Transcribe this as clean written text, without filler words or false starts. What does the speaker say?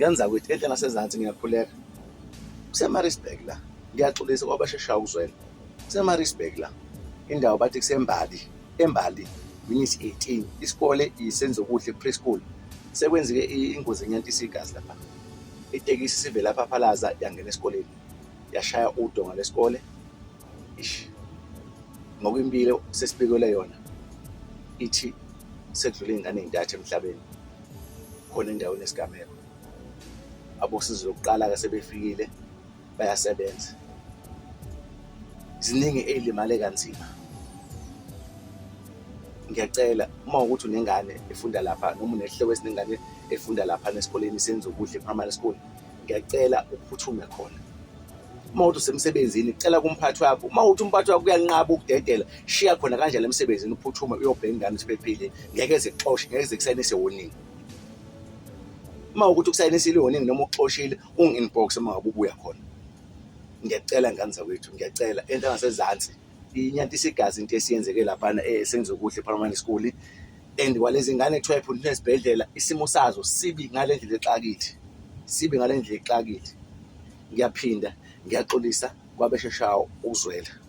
ngenza ukuthi enhle nasezansi ngiyakhuleka kuseMaritzburg la ngiyaxolisa kwabasheshayo ukuzwela kuseMaritzburg la indawo bathi kusembali embali unit 18 isikole isenzokuhle preschool sekwenzeke ingozi enyantisa igazi lapha itekisi sive lapha phalaza yangena esikoleni yashaya udonga lesikole ngokwimpilo sesibikele yona ithi sekudlule ingane ezintathu emhlabeni khona endaweni esigameko abosizo lokuqala ke sebefikile bayasebenza ziningi ezilimale kanzima ngiyacela uma ukuthi unengane efunda lapha noma unesihloko esinengane efunda lapha nesikoleni senzokuhle primary school ngiyacela ukuphuthume khona uma uthi usemsebenzini cela kumphathi wakho uma uthi umphathi wakho uyanqaba ukudedela shiya khona kanjalo emsebenzini uphuthuma uyobheka ingane siphephile ngeke ezixoshe ngeke ezisayinise warning uma ukuthi ukusayinisile warning noma uxoshile ungi-inbox uma ngabe ubuya khona ngiyacela ngane zakwethu ngiyacela into ngasezansi inyantisa igazi into esiyenzeke laphana senzokuhle primary school and walezi ngane kuthiwa iphunthwe esibhedlela isimo sazo sibi ngale ndlela exakile ngiyaphinda ngiyaxolisa kwabesheshayo ukuzwela